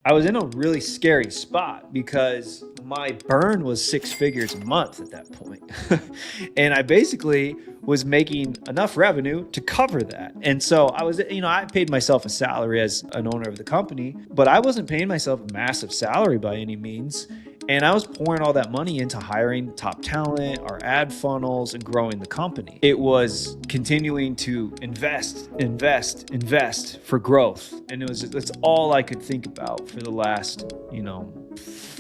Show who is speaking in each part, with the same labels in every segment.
Speaker 1: I was in a really scary spot because my burn was 6 figures a month at that point. And I basically was making enough revenue to cover that. And so I paid myself a salary as an owner of the company, but I wasn't paying myself a massive salary by any means. And I was pouring all that money into hiring top talent, our ad funnels, and growing the company. It was continuing to invest for growth. And that's all I could think about for the last,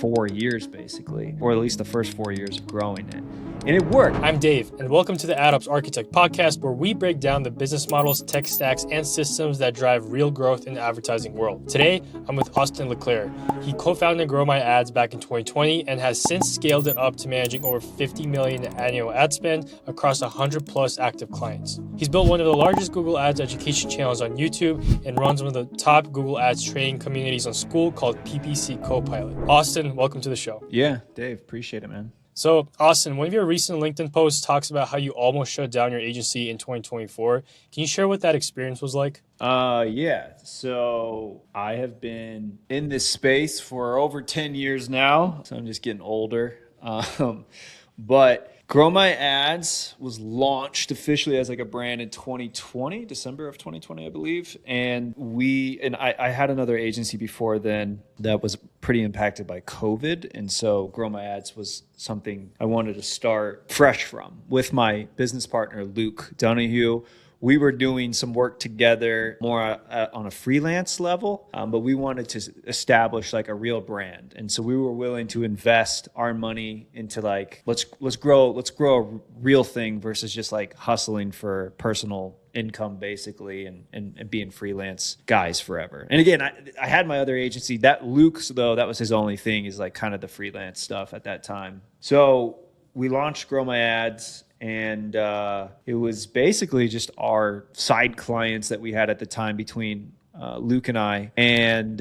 Speaker 1: 4 years basically, or at least the first 4 years of growing it. And it worked.
Speaker 2: I'm Dave, and welcome to the AdOps Architect podcast, where we break down the business models, tech stacks, and systems that drive real growth in the advertising world. Today, I'm with Austin LeClear. He co-founded Grow My Ads back in 2020 and has since scaled it up to managing over 50 million in annual ad spend across 100 plus active clients. He's built one of the largest Google Ads education channels on YouTube and runs one of the top Google Ads training communities on School called PPC Copilot. Austin, welcome to the show.
Speaker 1: Yeah, Dave, appreciate it, man.
Speaker 2: So, Austin, one of your recent LinkedIn posts talks about how you almost shut down your agency in 2024. Can you share what that experience was like?
Speaker 1: Yeah. So I have been in this space for over 10 years now. So I'm just getting older. But Grow My Ads was launched officially as like a brand in 2020, December of 2020, I believe. And I had another agency before then that was pretty impacted by COVID. And so Grow My Ads was something I wanted to start fresh from with my business partner, Luke Donahue. We were doing some work together more on a freelance level, but we wanted to establish like a real brand. And so we were willing to invest our money into like, let's grow a real thing versus just like hustling for personal income basically and being freelance guys forever. And again, I had my other agency that Luke's though, that was his only thing is like kind of the freelance stuff at that time. So we launched Grow My Ads. And it was basically just our side clients that we had at the time between Luke and I. And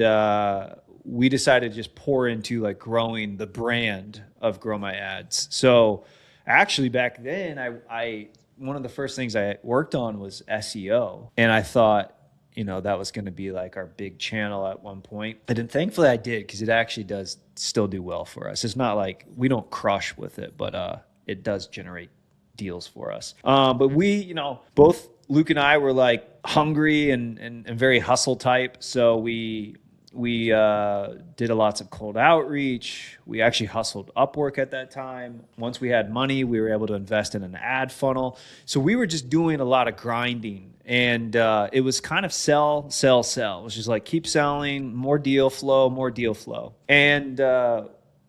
Speaker 1: we decided to just pour into like growing the brand of Grow My Ads. So actually back then, I one of the first things I worked on was SEO. And I thought, that was going to be like our big channel at one point. And then thankfully I did, because it actually does still do well for us. It's not like we don't crush with it, but it does generate deals for us. But we, both Luke and I were like hungry and very hustle type. So we did lots of cold outreach. We actually hustled Upwork at that time. Once we had money, we were able to invest in an ad funnel. So we were just doing a lot of grinding. And it was kind of sell. It was just like keep selling, more deal flow. And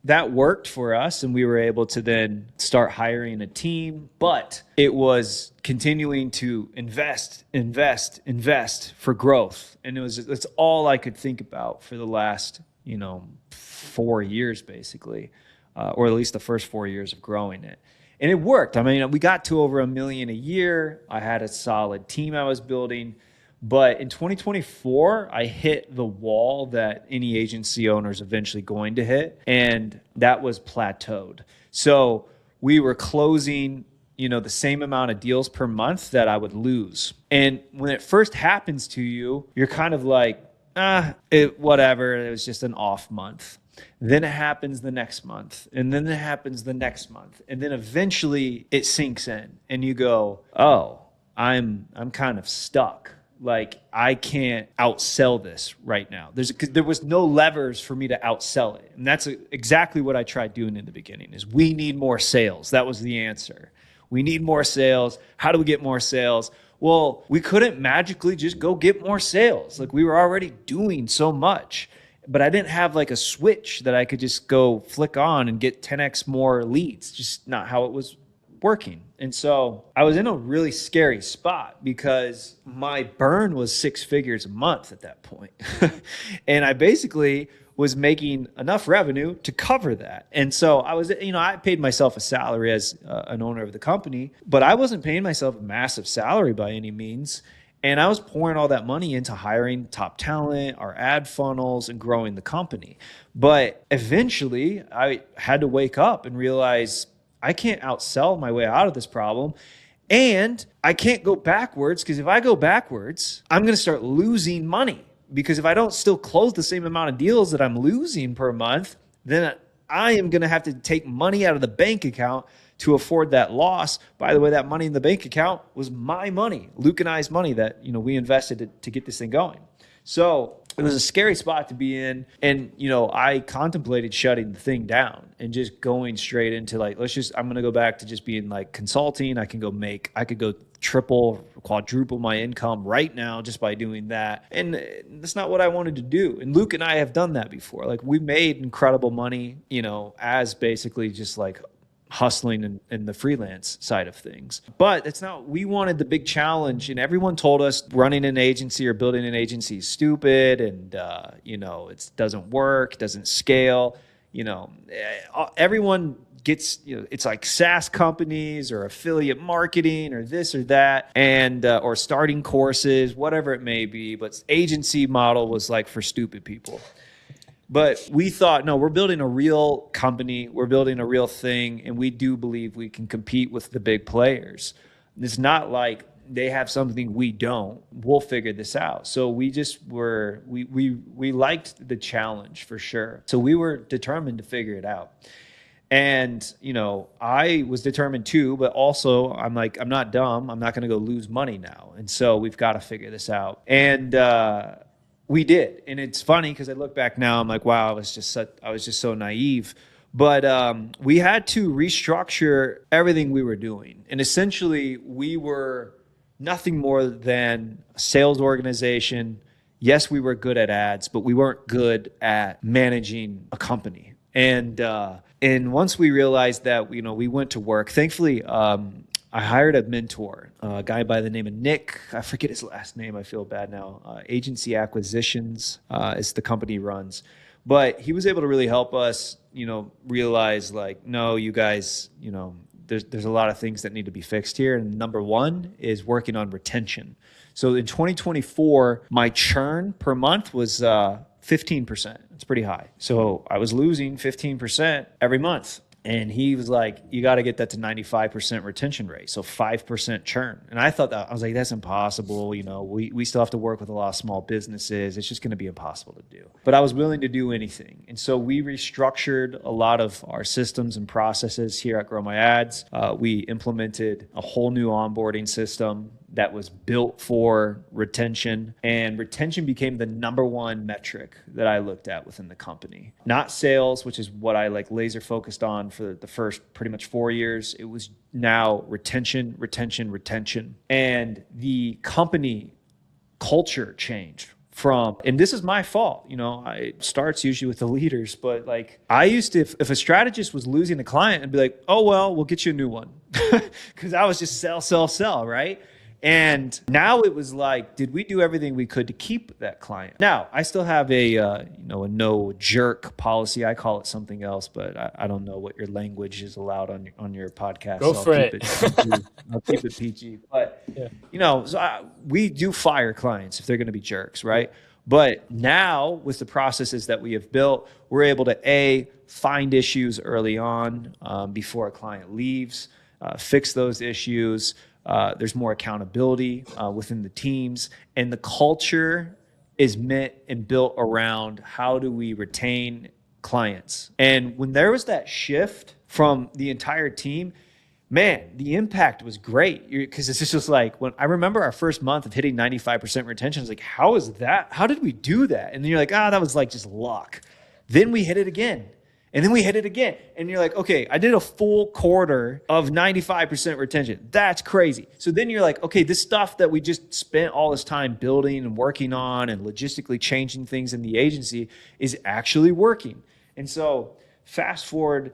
Speaker 1: that worked for us, and we were able to then start hiring a team, but it was continuing to invest for growth. And that's all I could think about for the last, 4 years basically, or at least the first 4 years of growing it. And it worked. I mean, we got to over $1 million a year. I had a solid team I was building. But in 2024, I hit the wall that any agency owner is eventually going to hit, and that was plateaued. So we were closing, the same amount of deals per month that I would lose. And when it first happens to you, you're kind of like, whatever, it was just an off month. Then it happens the next month, and then it happens the next month. And then eventually it sinks in, and you go, oh, I'm kind of stuck. Like, I can't outsell this right now. There was no levers for me to outsell it. And that's exactly what I tried doing in the beginning is we need more sales. That was the answer. We need more sales. How do we get more sales? Well, we couldn't magically just go get more sales. Like, we were already doing so much. But I didn't have like a switch that I could just go flick on and get 10x more leads. Just not how it was working. And so I was in a really scary spot because my burn was 6 figures a month at that point. And I basically was making enough revenue to cover that. And so I paid myself a salary as an owner of the company, but I wasn't paying myself a massive salary by any means. And I was pouring all that money into hiring top talent, our ad funnels, and growing the company. But eventually I had to wake up and realize I can't outsell my way out of this problem. And I can't go backwards, because if I go backwards, I'm going to start losing money. because if I don't still close the same amount of deals that I'm losing per month, then I am going to have to take money out of the bank account to afford that loss. By the way, that money in the bank account was my money, Luke and I's money that, we invested to get this thing going. So it was a scary spot to be in. And, I contemplated shutting the thing down and just going straight into like, I'm going to go back to just being like consulting. I could go triple, quadruple my income right now just by doing that. And that's not what I wanted to do. And Luke and I have done that before. Like we made incredible money, as basically just like hustling in the freelance side of things. But that's not, we wanted the big challenge, and everyone told us running an agency or building an agency is stupid and, it doesn't work, doesn't scale. Everyone gets, it's like SaaS companies or affiliate marketing or this or that, and or starting courses, whatever it may be. But agency model was like for stupid people. But we thought, no, we're building a real company, we're building a real thing, and we do believe we can compete with the big players. It's not like they have something we don't. We'll figure this out. So we just were, we liked the challenge for sure. So we were determined to figure it out. And, I was determined too, but also I'm like, I'm not dumb. I'm not going to go lose money now. And so we've got to figure this out. And we did. And it's funny because I look back now, I'm like, wow, I was just so naive. But we had to restructure everything we were doing. And essentially, we were nothing more than a sales organization. Yes, we were good at ads, but we weren't good at managing a company. And once we realized that, we went to work. Thankfully, I hired a mentor, a guy by the name of Nick. I forget his last name. I feel bad now. Agency Acquisitions is the company he runs. But he was able to really help us, realize like, no, you guys, there's a lot of things that need to be fixed here. And number one is working on retention. So in 2024, my churn per month was 15%. It's pretty high. So I was losing 15% every month. And he was like, you got to get that to 95% retention rate. So 5% churn. And I thought that, I was like, that's impossible. We still have to work with a lot of small businesses. It's just going to be impossible to do. But I was willing to do anything. And so we restructured a lot of our systems and processes here at Grow My Ads. We implemented a whole new onboarding system that was built for retention, and retention became the number one metric that I looked at within the company. Not sales, which is what I like laser focused on for the first pretty much 4 years. It was now retention. And the company culture changed from, and this is my fault, it starts usually with the leaders, but like I used to, if a strategist was losing a client, I'd be like, oh, well, we'll get you a new one. Because I was just sell, right? And now it was like, did we do everything we could to keep that client? Now, I still have a no jerk policy. I call it something else, but I don't know what your language is allowed on your podcast.
Speaker 2: Go for it.
Speaker 1: I'll keep it PG. But, we do fire clients if they're going to be jerks, right? But now with the processes that we have built, we're able to find issues early on before a client leaves, fix those issues. There's more accountability within the teams, and the culture is meant and built around how do we retain clients. And when there was that shift from the entire team, man, the impact was great, because it's just like, when I remember our first month of hitting 95% retention, I was like, how is that? How did we do that? And then you're like, that was like just luck. Then we hit it again. And then we hit it again. And you're like, okay, I did a full quarter of 95% retention. That's crazy. So then you're like, okay, this stuff that we just spent all this time building and working on and logistically changing things in the agency is actually working. And so fast forward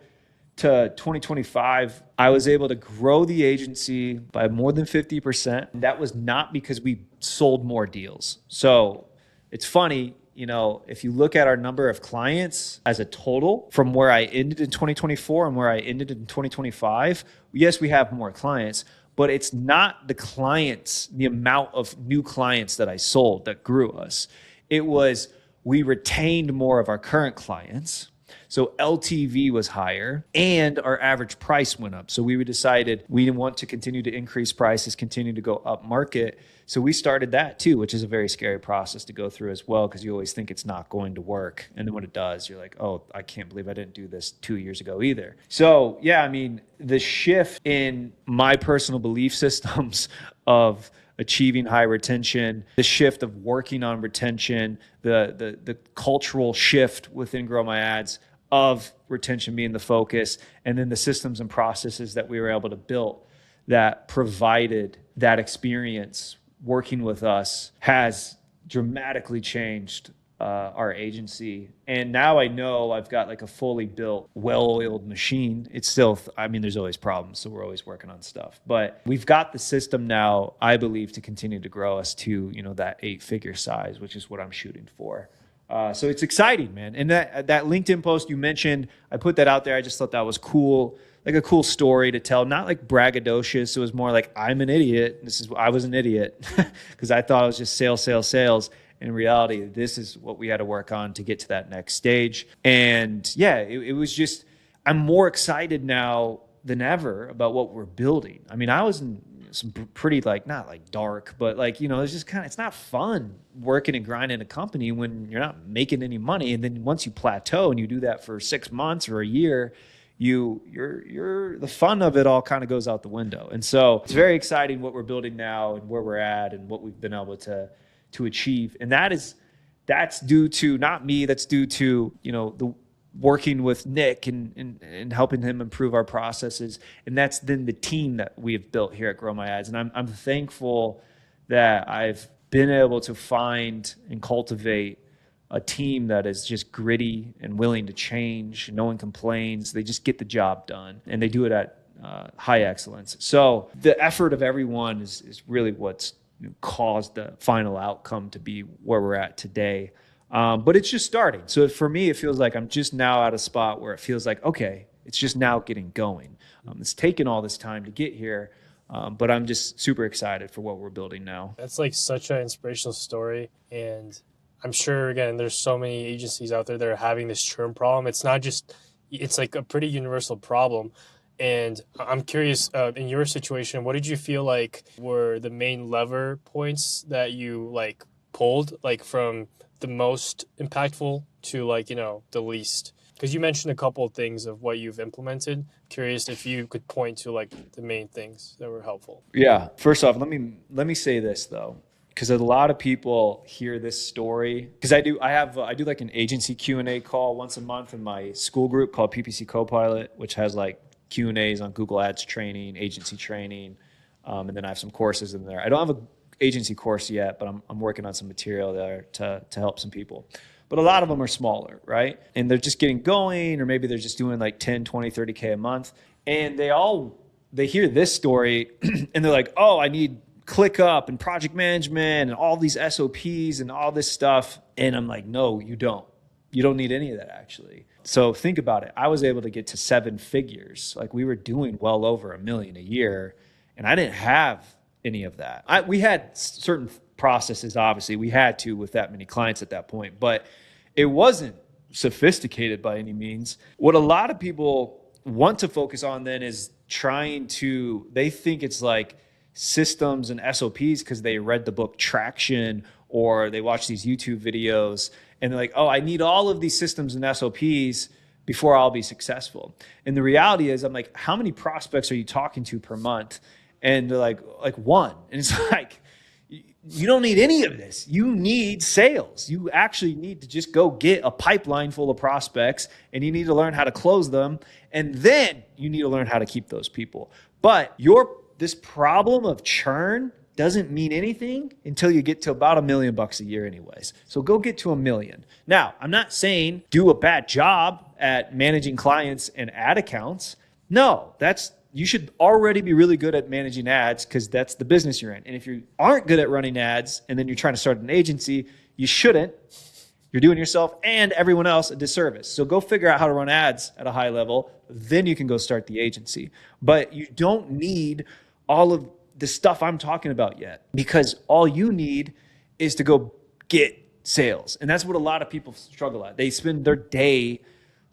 Speaker 1: to 2025, I was able to grow the agency by more than 50%. That was not because we sold more deals. So it's funny, if you look at our number of clients as a total from where I ended in 2024 and where I ended in 2025, yes, we have more clients, but it's not the clients, the amount of new clients that I sold that grew us. It was, we retained more of our current clients. So LTV was higher and our average price went up. So we decided we didn't want to continue to increase prices, continue to go up market. So we started that too, which is a very scary process to go through as well, because you always think it's not going to work. And then when it does, you're like, oh, I can't believe I didn't do this 2 years ago either. So yeah, I mean, the shift in my personal belief systems of achieving high retention, the shift of working on retention, the cultural shift within Grow My Ads of retention being the focus, and then the systems and processes that we were able to build that provided that experience working with us has dramatically changed our agency. And now I know I've got like a fully built, well-oiled machine. It's still, I mean, there's always problems, so we're always working on stuff. But we've got the system now, I believe, to continue to grow us to, that 8-figure size, which is what I'm shooting for. So it's exciting, man. And that LinkedIn post you mentioned, I put that out there. I just thought that was cool, like a cool story to tell, not like braggadocious. It was more like, I'm an idiot. I was an idiot because I thought it was just sales. In reality, this is what we had to work on to get to that next stage. And yeah, it was just, I'm more excited now than ever about what we're building. I mean, I was in some pretty not like dark, but it's just it's not fun working and grinding a company when you're not making any money. And then once you plateau and you do that for 6 months or a year, you're the fun of it all kind of goes out the window. And so it's very exciting what we're building now and where we're at and what we've been able to achieve. And that's due to not me, that's due to, the working with Nick and helping him improve our processes. And that's then the team that we have built here at Grow My Ads. And I'm thankful that I've been able to find and cultivate a team that is just gritty and willing to change. No one complains. They just get the job done, and they do it at high excellence. So the effort of everyone is really what's caused the final outcome to be where we're at today. But it's just starting. So for me, it feels like I'm just now at a spot where it feels like, okay, it's just now getting going. It's taken all this time to get here, but I'm just super excited for what we're building now.
Speaker 2: That's like such an inspirational story. And I'm sure, again, there's so many agencies out there that are having this churn problem. It's not just, it's like a pretty universal problem. And I'm curious, in your situation, what did you feel like were the main lever points that you pulled, from the most impactful to the least? Because you mentioned a couple of things of what you've implemented. Curious if you could point to the main things that were helpful.
Speaker 1: Yeah. First off, let me say this though, because a lot of people hear this story. Because I do like an agency Q&A call once a month in my school group called PPC Copilot, which has Q&As on Google Ads training, agency training, and then I have some courses in there. I don't have an agency course yet, but I'm working on some material there to help some people. But a lot of them are smaller, right? And they're just getting going, or maybe they're just doing 10, 20, 30K a month. And they hear this story and they're like, oh, I need ClickUp and project management and all these SOPs and all this stuff. And I'm like, no, you don't. You don't need any of that, actually. So think about it. I was able to get to 7 figures. We were doing well over $1 million a year, and I didn't have any of that. We had certain processes, obviously. We had to with that many clients at that point, but it wasn't sophisticated by any means. What a lot of people want to focus on then is they think it's systems and SOPs because they read the book Traction or they watch these YouTube videos. And they're like, oh, I need all of these systems and SOPs before I'll be successful. And the reality is, I'm like, how many prospects are you talking to per month? And they're like one. And it's you don't need any of this. You need sales. You actually need to just go get a pipeline full of prospects, and you need to learn how to close them. And then you need to learn how to keep those people. But this problem of churn doesn't mean anything until you get to about $1 million a year anyways. So go get to $1 million. Now, I'm not saying do a bad job at managing clients and ad accounts. No, you should already be really good at managing ads because that's the business you're in. And if you aren't good at running ads and then you're trying to start an agency, you shouldn't. You're doing yourself and everyone else a disservice. So go figure out how to run ads at a high level. Then you can go start the agency. But you don't need all of the stuff I'm talking about yet, because all you need is to go get sales. And that's what a lot of people struggle at. They spend their day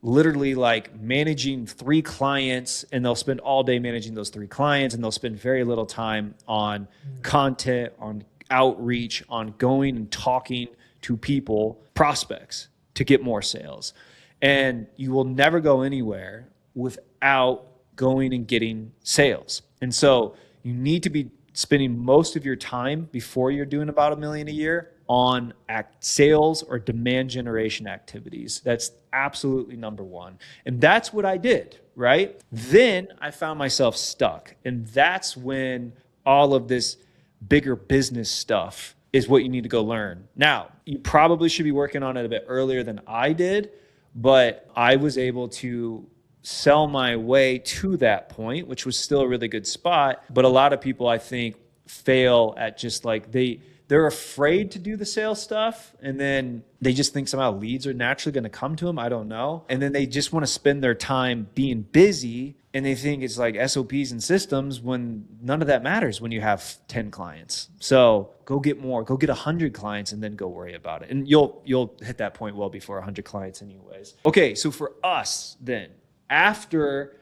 Speaker 1: literally managing 3 clients, and they'll spend all day managing those 3 clients, and they'll spend very little time on content, on outreach on going and talking to people, prospects, to get more sales. And you will never go anywhere without going and getting sales. And so you need to be spending most of your time before you're doing about $1 million a year on sales or demand generation activities. That's absolutely number one. And that's what I did, right? Then I found myself stuck. And that's when all of this bigger business stuff is what you need to go learn. Now, you probably should be working on it a bit earlier than I did, but I was able to sell my way to that point, which was still a really good spot. But a lot of people, I think, fail at just like they're afraid to do the sales stuff, and then they just think somehow leads are naturally going to come to them. I don't know. And then they just want to spend their time being busy, and they think it's like SOPs and systems when none of that matters when you have 10 clients. So go get more, go get 100 clients, and then go worry about it. And you'll hit that point well before 100 clients anyways. Okay, so for us then, after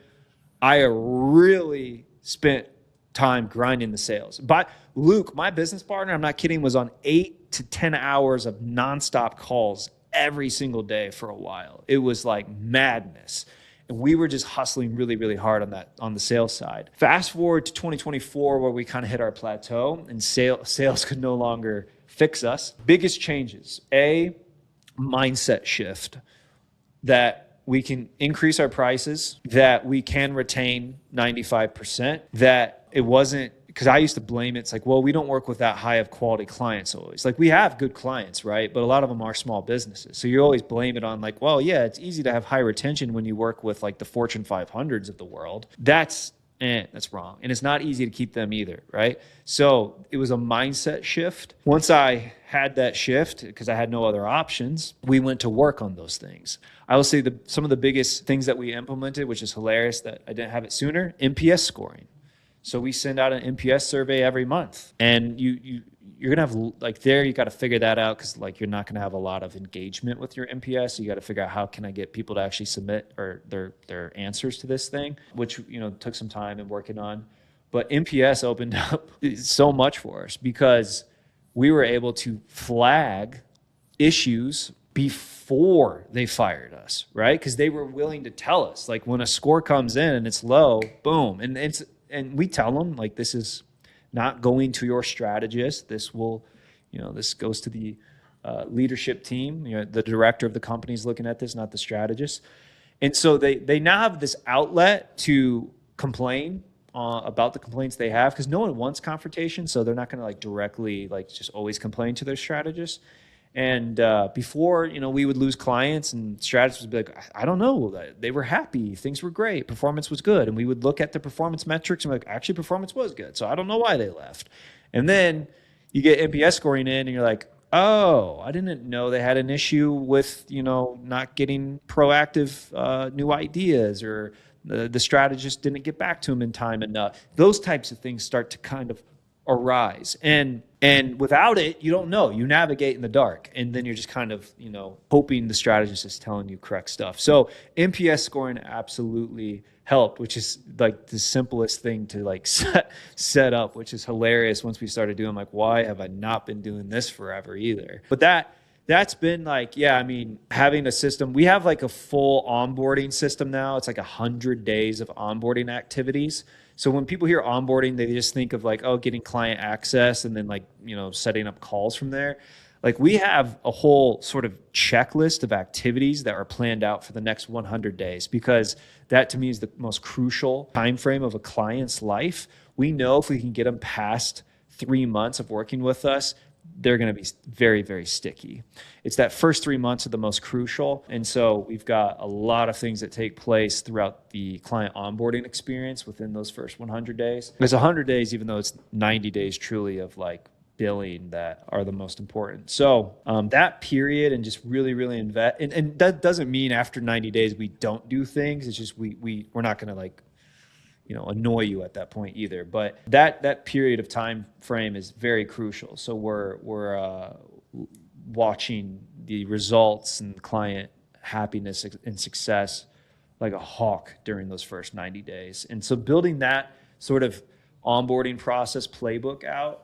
Speaker 1: I really spent time grinding the sales. But Luke, my business partner, I'm not kidding, was on 8 to 10 hours of nonstop calls every single day for a while. It was like madness. And we were just hustling really, really hard on the sales side. Fast forward to 2024, where we kind of hit our plateau and sales could no longer fix us. Biggest changes. A, mindset shift that we can increase our prices, that we can retain 95%, that it wasn't, because I used to blame it. It's like, well, we don't work with that high of quality clients always. Like, we have good clients, right? But a lot of them are small businesses. So you always blame it on like, well, yeah, it's easy to have high retention when you work with like the Fortune 500s of the world. That's wrong. And it's not easy to keep them either, right? So it was a mindset shift. Once I had that shift, because I had no other options, we went to work on those things. I will say some of the biggest things that we implemented, which is hilarious that I didn't have it sooner, NPS scoring. So we send out an NPS survey every month, and you're gonna have like there you got to figure that out, because like you're not gonna have a lot of engagement with your NPS. So you got to figure out how can I get people to actually submit or their answers to this thing, which took some time and working on. But NPS opened up so much for us because we were able to flag issues before they fired us, right? Because they were willing to tell us, like, when a score comes in and it's low, boom, and we tell them, like, this is not going to your strategist. This will, this goes to the leadership team. The director of the company is looking at this, not the strategist. And so they now have this outlet to complain about the complaints they have, because no one wants confrontation. So they're not going to like directly like just always complain to their strategist. And before, we would lose clients, and strategists would be like, I don't know, they were happy, things were great, performance was good. And we would look at the performance metrics and be like, actually, performance was good. So I don't know why they left. And then you get NPS scoring in, and you're like, oh, I didn't know they had an issue with, not getting proactive new ideas, or the strategist didn't get back to them in time enough. Those types of things start to kind of arise. And without it, you don't know. You navigate in the dark, and then you're just kind of, hoping the strategist is telling you correct stuff. So NPS scoring absolutely helped, which is like the simplest thing to like set up, which is hilarious. Once we started doing, like, why have I not been doing this forever either? But that's been like, having a system. We have like a full onboarding system now. It's like 100 days of onboarding activities. So when people hear onboarding, they just think of like, oh, getting client access and then like, setting up calls from there. Like, we have a whole sort of checklist of activities that are planned out for the next 100 days, because that to me is the most crucial time frame of a client's life. We know if we can get them past 3 months of working with us, they're going to be very, very sticky. It's that first 3 months are the most crucial. And so we've got a lot of things that take place throughout the client onboarding experience within those first 100 days. There's 100 days, even though it's 90 days truly of like billing, that are the most important. So that period, and just really, really invest. And that doesn't mean after 90 days we don't do things. It's just we're not going to like, annoy you at that point either. But that period of time frame is very crucial. So we're watching the results and client happiness and success like a hawk during those first 90 days. And so building that sort of onboarding process playbook out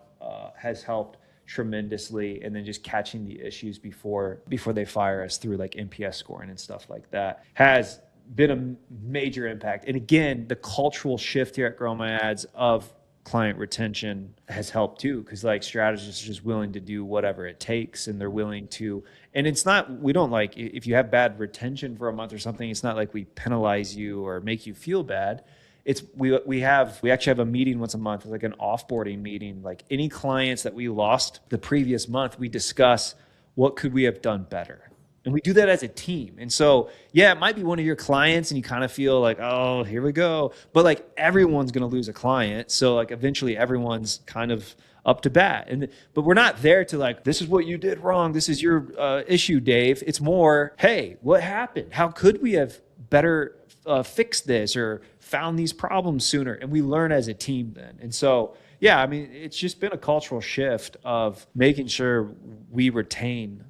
Speaker 1: has helped tremendously, and then just catching the issues before they fire us through like NPS scoring and stuff like that has been a major impact. And again, the cultural shift here at Grow My Ads of client retention has helped too, because like strategists are just willing to do whatever it takes, and they're willing to, and it's not, we don't like, if you have bad retention for a month or something, it's not like we penalize you or make you feel bad. It's we actually have a meeting once a month, like an offboarding meeting. Like any clients that we lost the previous month, we discuss what could we have done better. And we do that as a team. And so, yeah, it might be one of your clients and you kind of feel like, oh, here we go. But like everyone's going to lose a client. So like eventually everyone's kind of up to bat. But we're not there to like, this is what you did wrong. This is your issue, Dave. It's more, hey, what happened? How could we have better fixed this or found these problems sooner? And we learn as a team then. And so, yeah, I mean, it's just been a cultural shift of making sure we retain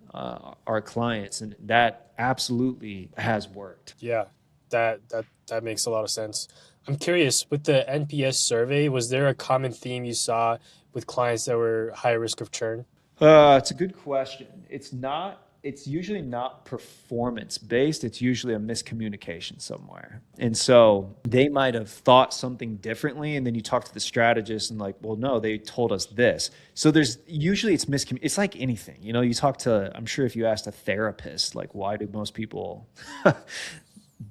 Speaker 1: our clients, and that absolutely has worked.
Speaker 2: Yeah, that makes a lot of sense. I'm curious, with the NPS survey, was there a common theme you saw with clients that were high risk of churn?
Speaker 1: It's a good question. It's usually not performance based. It's usually a miscommunication somewhere. And so they might have thought something differently. And then you talk to the strategist and like, well, no, they told us this. So there's usually it's like anything, you talk to, I'm sure if you asked a therapist, like, why do most people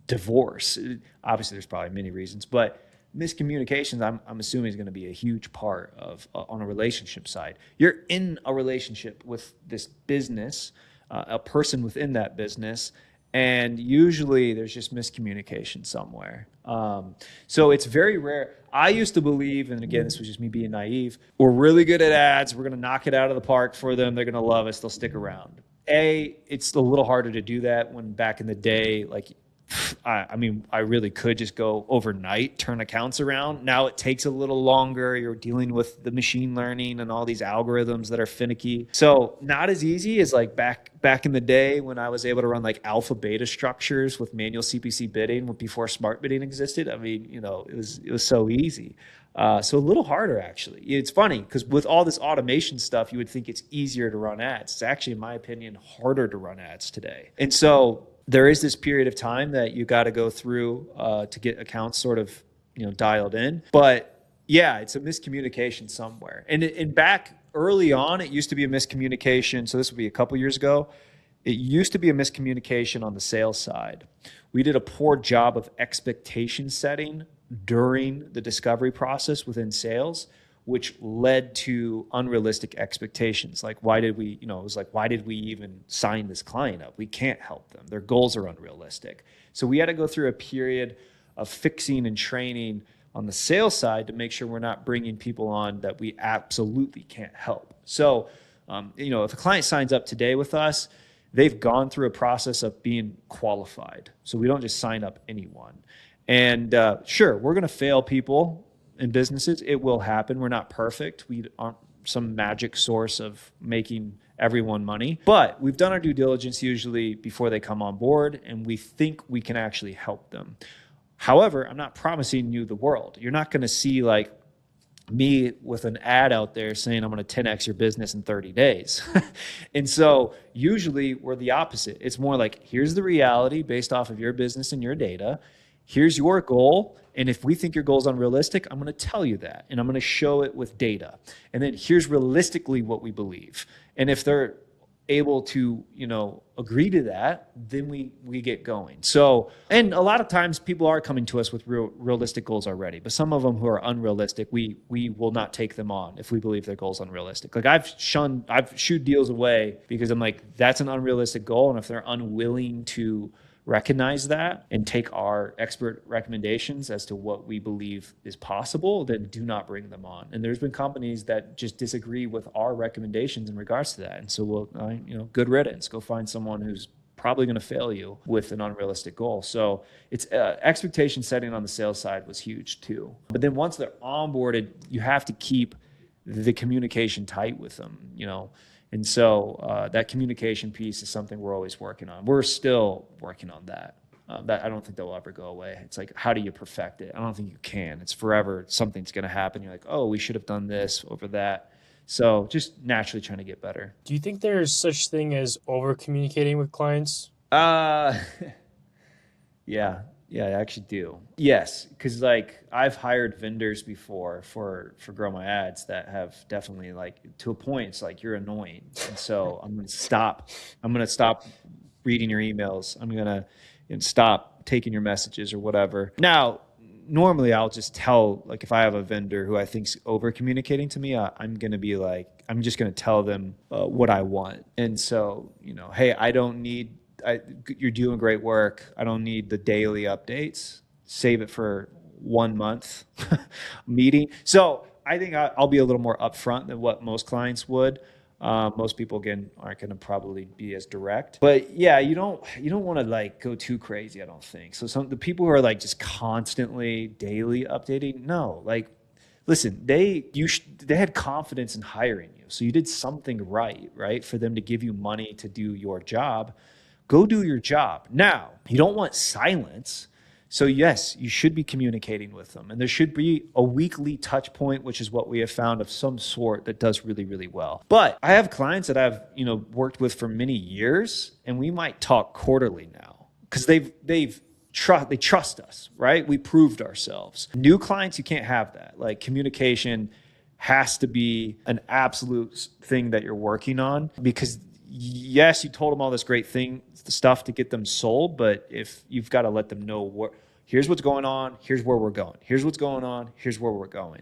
Speaker 1: divorce? Obviously there's probably many reasons, but miscommunications, I'm assuming, is going to be a huge part of on a relationship side. You're in a relationship with this business, a person within that business, and usually there's just miscommunication somewhere. So it's very rare. I used to believe, and again, this was just me being naive, we're really good at ads. We're going to knock it out of the park for them. They're going to love us. They'll stick around. It's a little harder to do that when back in the day, like, I mean, I really could just go overnight, turn accounts around. Now it takes a little longer. You're dealing with the machine learning and all these algorithms that are finicky. So not as easy as like back in the day when I was able to run like alpha beta structures with manual CPC bidding before smart bidding existed. I mean, it was so easy. So a little harder, actually. It's funny because with all this automation stuff, you would think it's easier to run ads. It's actually, in my opinion, harder to run ads today. And so there is this period of time that you got to go through to get accounts sort of, dialed in. But yeah, it's a miscommunication somewhere. And back early on, it used to be a miscommunication. So this would be a couple years ago. It used to be a miscommunication on the sales side. We did a poor job of expectation setting during the discovery process within sales, which led to unrealistic expectations. Like, why did we, it was like, why did we even sign this client up? We can't help them. Their goals are unrealistic. So we had to go through a period of fixing and training on the sales side to make sure we're not bringing people on that we absolutely can't help. So, if a client signs up today with us, they've gone through a process of being qualified. So we don't just sign up anyone. And sure, we're going to fail people in businesses. It will happen. We're not perfect. We aren't some magic source of making everyone money, but we've done our due diligence usually before they come on board, and we think we can actually help them. However, I'm not promising you the world. You're not going to see like me with an ad out there saying I'm going to 10x your business in 30 days. And so usually we're the opposite. It's more like, here's the reality based off of your business and your data. Here's your goal. And if we think your goal is unrealistic, I'm going to tell you that. And I'm going to show it with data. And then here's realistically what we believe. And if they're able to, agree to that, then we get going. So, and a lot of times people are coming to us with realistic goals already, but some of them who are unrealistic, we will not take them on if we believe their goal is unrealistic. Like I've shooed deals away because I'm like, that's an unrealistic goal. And if they're unwilling to recognize that and take our expert recommendations as to what we believe is possible, then do not bring them on. And there's been companies that just disagree with our recommendations in regards to that. And so we'll, good riddance, go find someone who's probably going to fail you with an unrealistic goal. So it's expectation setting on the sales side was huge too. But then once they're onboarded, you have to keep the communication tight with them, And so that communication piece is something we're always working on. We're still working on that. That I don't think that will ever go away. It's like, how do you perfect it? I don't think you can. It's forever. Something's going to happen. You're like, oh, we should have done this over that. So just naturally trying to get better.
Speaker 2: Do you think there's such thing as over communicating with clients?
Speaker 1: Uh, yeah, I actually do. Yes, because like I've hired vendors before for Grow My Ads that have definitely like to a point it's like you're annoying, and so I'm gonna stop. I'm gonna stop reading your emails. I'm gonna stop taking your messages or whatever. Now, normally I'll just tell like if I have a vendor who I think's over communicating to me, I'm gonna be like I'm just gonna tell them what I want, and so hey, I don't need you're doing great work. I don't need the daily updates. Save it for 1 month meeting. So I think I'll be a little more upfront than what most clients would. Most people again aren't going to probably be as direct, but yeah, you don't want to like go too crazy. I don't think so. The people who are like just constantly daily updating, no, like listen, they had confidence in hiring you, so you did something right for them to give you money to do your job. Go do your job. Now, you don't want silence. So yes, you should be communicating with them. And there should be a weekly touch point, which is what we have found of some sort that does really, really well. But I have clients that I've, worked with for many years, and we might talk quarterly now because they trust us, right? We proved ourselves. New clients, you can't have that. Like communication has to be an absolute thing that you're working on because yes, you told them all this great stuff to get them sold, but if you've got to let them know here's what's going on, here's where we're going, here's what's going on, here's where we're going.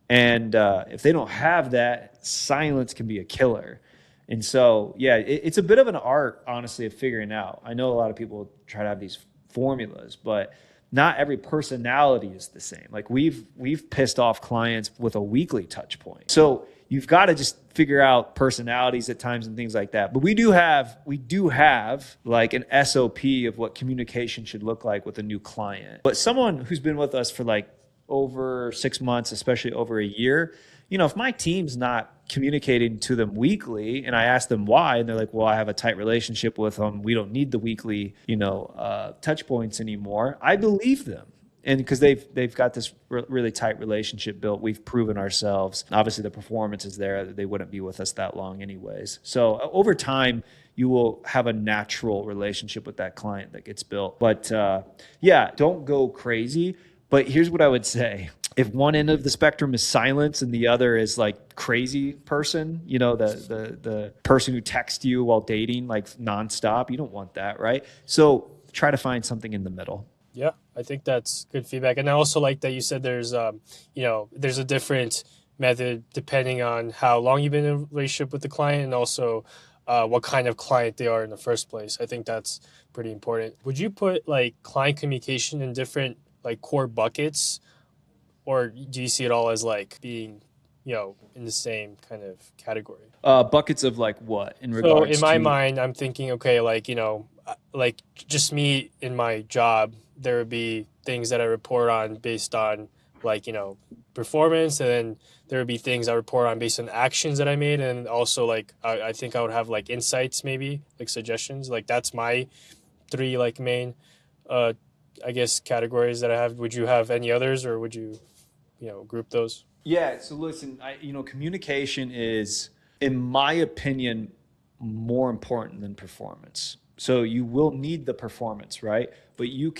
Speaker 1: And if they don't have that, silence can be a killer. And so, yeah, it's a bit of an art, honestly, of figuring out. I know a lot of people try to have these formulas, but not every personality is the same. Like we've pissed off clients with a weekly touch point. So you've got to just figure out personalities at times and things like that. But we do have like an SOP of what communication should look like with a new client. But someone who's been with us for like over 6 months, especially over a year, if my team's not communicating to them weekly and I ask them why, and they're like, well, I have a tight relationship with them, we don't need the weekly, touch points anymore, I believe them. And because they've got this really tight relationship built, we've proven ourselves. Obviously, the performance is there. They wouldn't be with us that long anyways. So over time, you will have a natural relationship with that client that gets built. But yeah, don't go crazy. But here's what I would say. If one end of the spectrum is silence and the other is like crazy person, the person who texts you while dating like nonstop, you don't want that, right? So try to find something in the middle.
Speaker 2: Yeah, I think that's good feedback. And I also like that you said there's a different method depending on how long you've been in a relationship with the client and also what kind of client they are in the first place. I think that's pretty important. Would you put like client communication in different like core buckets, or do you see it all as like being, in the same kind of category?
Speaker 1: Buckets of like what in regards to?
Speaker 2: So in my mind, I'm thinking, okay, like, like just me in my job, there would be things that I report on based on like, performance. And then there would be things I report on based on actions that I made. And also like, I think I would have like insights, maybe like suggestions. Like that's my 3 like main, I guess, categories that I have. Would you have any others, or would you, group those?
Speaker 1: Yeah. So listen, communication is, in my opinion, more important than performance. So you will need the performance, right? But you're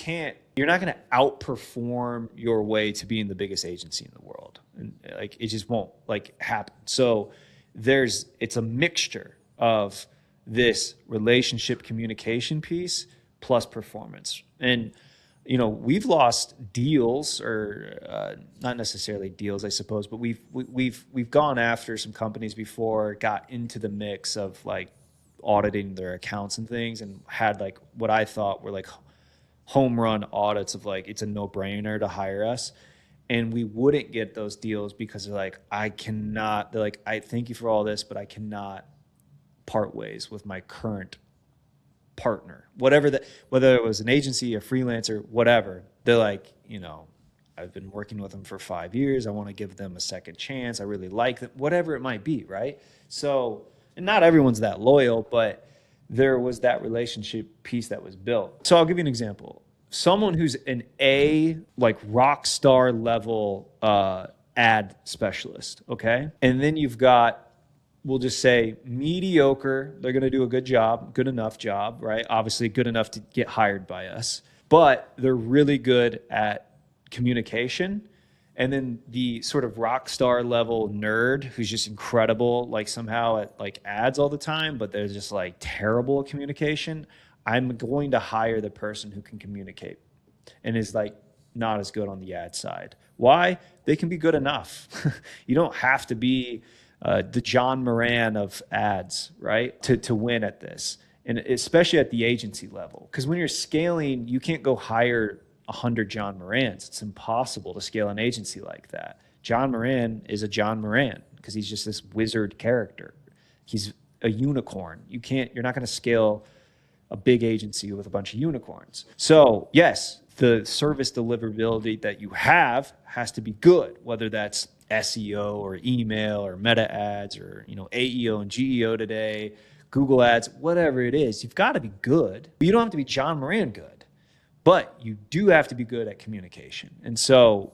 Speaker 1: not going to outperform your way to being the biggest agency in the world. And like, it just won't like happen. So it's a mixture of this relationship communication piece plus performance. And, we've lost deals, or not necessarily deals, I suppose, but we've gone after some companies before, got into the mix of like auditing their accounts and things, and had like what I thought were like home run audits of like, it's a no-brainer to hire us. And we wouldn't get those deals because they're like, they're like, I thank you for all this, but I cannot part ways with my current partner, whether it was an agency, a freelancer, whatever. They're like, I've been working with them for 5 years. I want to give them a second chance. I really like them, whatever it might be, right? So, and not everyone's that loyal, but there was that relationship piece that was built. So I'll give you an example. Someone who's an like rock star level ad specialist, okay? And then you've got we'll just say mediocre. They're going to do a good job, good enough job, right? Obviously, good enough to get hired by us, but they're really good at communication. And then the sort of rock star level nerd who's just incredible, like somehow at like ads all the time, but they're just like terrible at communication. I'm going to hire the person who can communicate and is like not as good on the ad side. Why? They can be good enough. You don't have to be the John Moran of ads, right? To win at this, and especially at the agency level. Because when you're scaling, you can't go hire 100 John Morans. It's impossible to scale an agency like that. John Moran is a John Moran because he's just this wizard character. He's a unicorn. You're not going to scale a big agency with a bunch of unicorns. So yes, the service deliverability that you have has to be good, whether that's SEO or email or meta ads or AEO and GEO today, Google ads, whatever it is. You've got to be good. You don't have to be John Moran good, but you do have to be good at communication. And so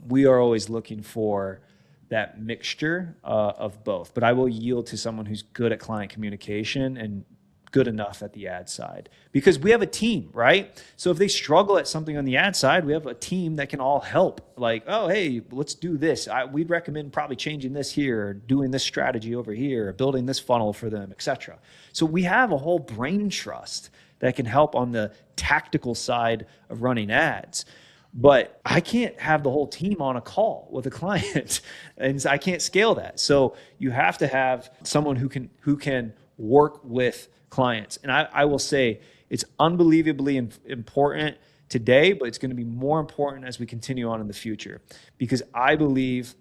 Speaker 1: we are always looking for that mixture of both. But I will yield to someone who's good at client communication and good enough at the ad side, because we have a team, right? So if they struggle at something on the ad side, we have a team that can all help. Like, oh, hey, let's do this. We'd recommend probably changing this here, or doing this strategy over here, or building this funnel for them, etc. So we have a whole brain trust that can help on the tactical side of running ads. But I can't have the whole team on a call with a client, and I can't scale that. So you have to have someone who can work with clients. And I will say it's unbelievably important today, but it's going to be more important as we continue on in the future, because I believe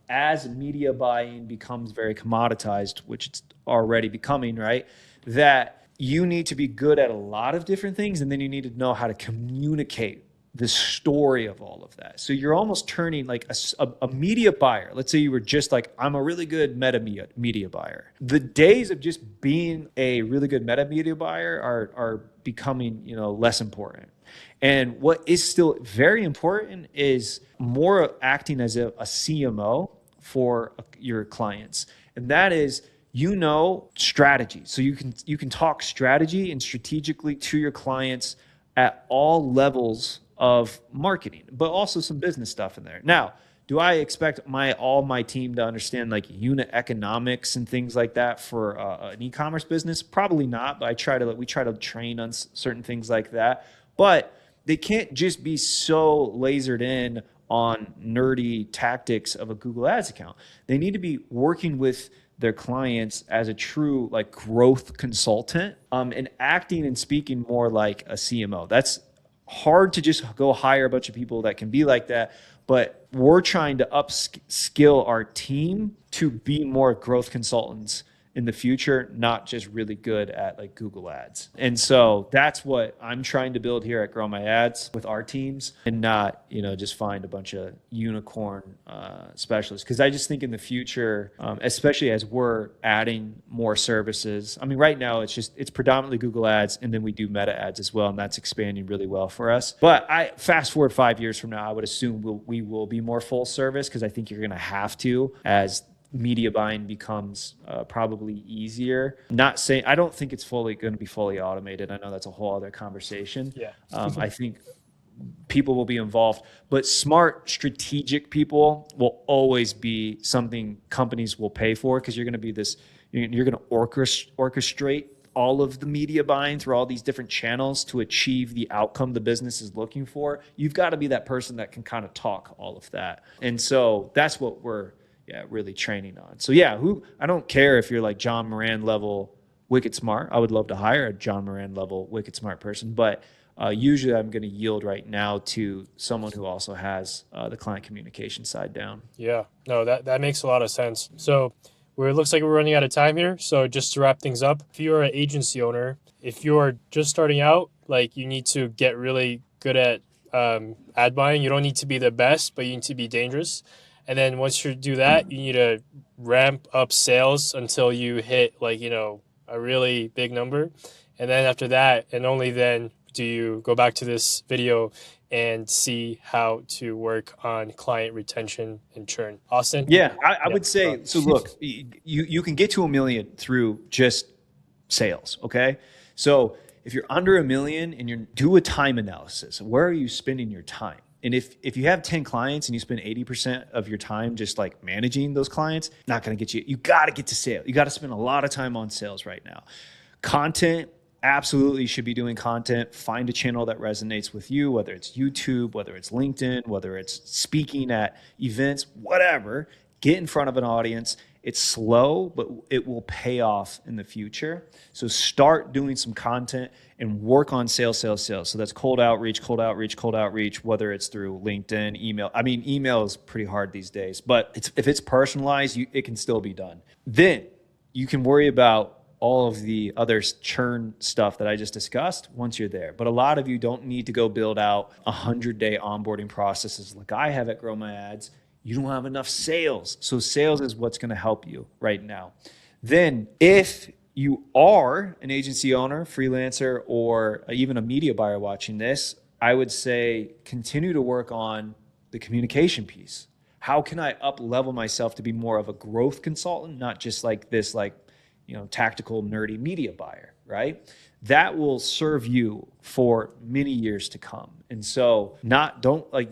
Speaker 1: as media buying becomes very commoditized, which it's already becoming, right, that you need to be good at a lot of different things, and then you need to know how to communicate the story of all of that. So you're almost turning like a media buyer. Let's say you were just like, I'm a really good media buyer. The days of just being a really good media buyer are becoming, less important. And what is still very important is more acting as a CMO for your clients. And that is, strategy. So you can talk strategy and strategically to your clients at all levels of marketing, but also some business stuff in there. Now, do I expect all my team to understand like unit economics and things like that for an e-commerce business? Probably not, but we try to train on certain things like that. But they can't just be so lasered in on nerdy tactics of a Google Ads account. They need to be working with their clients as a true like growth consultant, and acting and speaking more like a CMO. That's hard to just go hire a bunch of people that can be like that, but we're trying to upskill our team to be more growth consultants in the future, not just really good at like Google ads. And so that's what I'm trying to build here at Grow My Ads with our teams, and not, just find a bunch of unicorn specialists. Because I just think in the future, especially as we're adding more services, I mean, right now it's predominantly Google ads, and then we do meta ads as well, and that's expanding really well for us. But I fast forward 5 years from now, I would assume we will be more full service, because I think you're going to have to, as media buying becomes probably easier. I don't think it's going to be fully automated. I know that's a whole other conversation.
Speaker 2: Yeah.
Speaker 1: I think people will be involved, but smart, strategic people will always be something companies will pay for, because you're going to orchestrate all of the media buying through all these different channels to achieve the outcome the business is looking for. You've got to be that person that can kind of talk all of that. And so that's what we're really training on. So I don't care if you're like John Moran level wicked smart. I would love to hire a John Moran level wicked smart person, but usually I'm going to yield right now to someone who also has the client communication side down.
Speaker 2: Yeah, no, that makes a lot of sense. So it looks like we're running out of time here. So just to wrap things up, if you're an agency owner, if you're just starting out, like you need to get really good at ad buying. You don't need to be the best, but you need to be dangerous. And then once you do that, you need to ramp up sales until you hit a really big number. And then after that, and only then, do you go back to this video and see how to work on client retention and churn? Austin?
Speaker 1: Yeah, I
Speaker 2: Yeah.
Speaker 1: would say, so look, you can get to 1 million through just sales, okay? So if you're under 1 million and you do a time analysis, where are you spending your time? And if you have 10 clients and you spend 80% of your time just like managing those clients, not going to get you got to get to sale. You got to spend a lot of time on sales right now. Content, absolutely should be doing content. Find a channel that resonates with you, whether it's YouTube, whether it's LinkedIn, whether it's speaking at events, whatever. Get in front of an audience. It's slow, but it will pay off in the future. So start doing some content and work on sales. So that's cold outreach, whether it's through LinkedIn, email. I mean, email is pretty hard these days, but if it's personalized, it can still be done. Then you can worry about all of the other churn stuff that I just discussed once you're there. But a lot of you don't need to go build out 100-day onboarding processes like I have at Grow My Ads. You don't have enough sales. So sales is what's going to help you right now. Then if you are an agency owner, freelancer, or even a media buyer watching this, I would say continue to work on the communication piece. How can I up level myself to be more of a growth consultant, not just like this, tactical, nerdy media buyer, right? That will serve you for many years to come. And so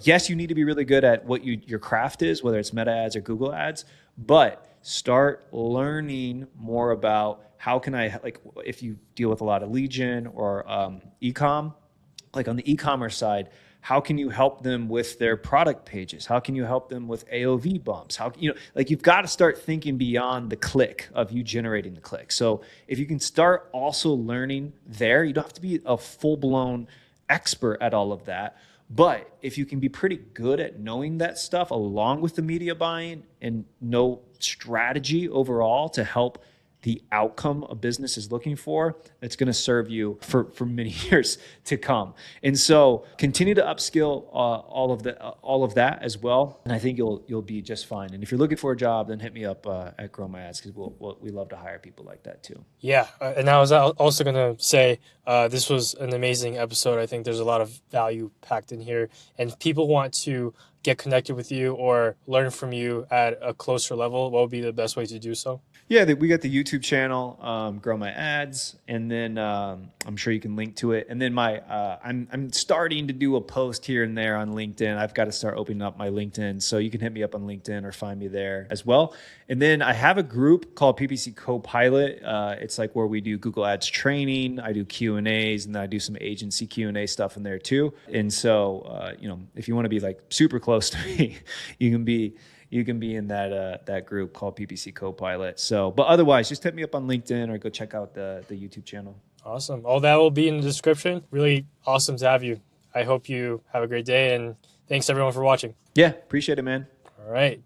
Speaker 1: yes, you need to be really good at what your craft is, whether it's meta ads or Google ads, but start learning more about how can I, if you deal with a lot of lead gen or e-com, like on the e-commerce side, how can you help them with their product pages? How can you help them with AOV bumps? You've got to start thinking beyond the click of you generating the click. So if you can start also learning there, you don't have to be a full-blown expert at all of that. But if you can be pretty good at knowing that stuff along with the media buying and know strategy overall to help the outcome a business is looking for, it's going to serve you for many years to come. And so continue to upskill all of that as well. And I think you'll be just fine. And if you're looking for a job, then hit me up at Grow My Ads, because we love to hire people like that too.
Speaker 2: Yeah. And I was also going to say, this was an amazing episode. I think there's a lot of value packed in here, and people want to get connected with you or learn from you at a closer level. What would be the best way to do so?
Speaker 1: Yeah, we got the YouTube channel, Grow My Ads, and then I'm sure you can link to it. And then I'm starting to do a post here and there on LinkedIn. I've got to start opening up my LinkedIn, so you can hit me up on LinkedIn or find me there as well. And then I have a group called PPC Copilot. It's like where we do Google Ads training. I do Q&As, and then I do some agency Q&A stuff in there too. And so, if you want to be like super close to me, you can be in that group called PPC Copilot. So, but otherwise, just hit me up on LinkedIn or go check out the YouTube channel.
Speaker 2: Awesome. All that will be in the description. Really awesome to have you. I hope you have a great day, and thanks everyone for watching.
Speaker 1: Yeah, appreciate it, man.
Speaker 2: All right.